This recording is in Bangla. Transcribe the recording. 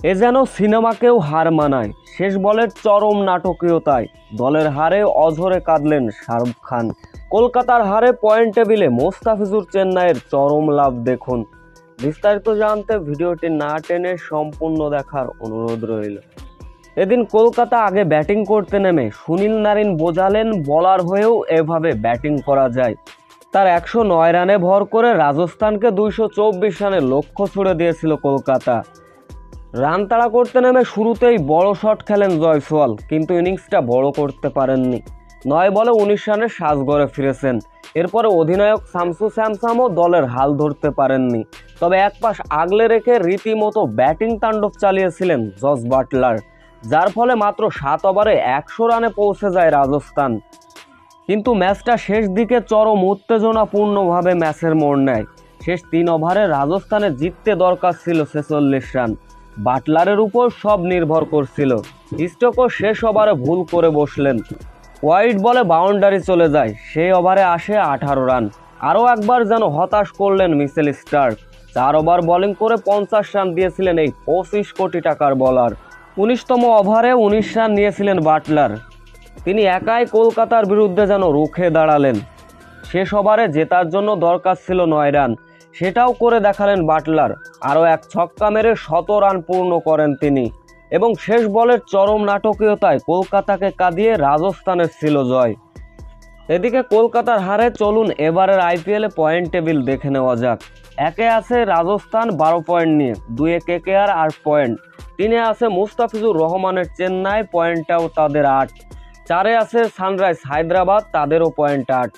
এ যেন সিনেমাকেও হার মানায়, শেষ বলের চরম নাটকীয়তায় দলের হারে অঝরে কাঁদলেন শাহরুখ খান। কলকাতার হারে পয়েন্ট টেবিলে মোস্তাফিজুর চেন্নাইয়ের চরম লাভ দেখুন। বিস্তারিত জানতে ভিডিওটি না টেনে সম্পূর্ণ দেখার অনুরোধ রইল। এদিন কলকাতা আগে ব্যাটিং করতে নেমে সুনীল নারিন বোঝালেন বলার হয়েও এভাবে ব্যাটিং করা যায়। তার 109 রানে ভর করে রাজস্থানকে 224 রানের লক্ষ্য ছুড়ে দিয়েছিল কলকাতা। রান তাড়া করতে নেমে শুরুতেই বড় শট খেলেন জয়সওয়াল, কিন্তু ইনিংসটা বড় করতে পারেননি। 9 বলে 19 রানের সাজঘরে ফিরেছেন। এরপরে অধিনায়ক শামসু স্যামসনও দলের হাল ধরতে পারেননি। তবে এক পাশ আগলে রেখে রীতিমতো ব্যাটিং তাণ্ডব চালিয়েছিলেন জস বাটলার, যার ফলে মাত্র 7 ওভারে 100 রানে পৌঁছে যায় রাজস্থান। কিন্তু ম্যাচটা শেষ দিকে চরম উত্তেজনাপূর্ণভাবে ম্যাচের মোড় নেয়। শেষ 3 ওভারে রাজস্থানে জিততে দরকার ছিল 46 রান। বাটলারের উপর সব নির্ভর করছিল। স্টোকও শেষ ওভারে ভুল করে বসলেন। হোয়াইট বলে বাউন্ডারি চলে যায়, সেই ওভারে আসে 18 রান। আরও একবার যেন হতাশ করলেন মিচেল স্টার্ক। 4 ওভার বোলিং করে 50 রান দিয়েছিলেন এই 25 কোটি টাকার বোলার। 19তম ওভারে 19 রান নিয়েছিলেন বাটলার। তিনি একাই কলকাতার বিরুদ্ধে যেন রুখে দাঁড়ালেন। শেষ ওভারে জেতার জন্য দরকার ছিল 9 রান, সেটাও করে দেখালেন বাটলার। আরও এক ছক্কা মেরে 100 রান পূর্ণ করেন তিনি, এবং শেষ বলের চরম নাটকীয়তায় কলকাতাকে কাঁদিয়ে রাজস্থানের ছিল জয়। এদিকে কলকাতার হারে চলুন এবারের আইপিএলে পয়েন্ট টেবিল দেখে নেওয়া যাক। 1-এ আছে রাজস্থান 12 পয়েন্ট নিয়ে, 2-এ কেকেআর 8 পয়েন্ট, 3-এ আছে মুস্তাফিজুর রহমানের চেন্নাই, পয়েন্টটাও তাদের 8। 4-এ আছে সানরাইজ হায়দ্রাবাদ, তাদেরও পয়েন্ট 8।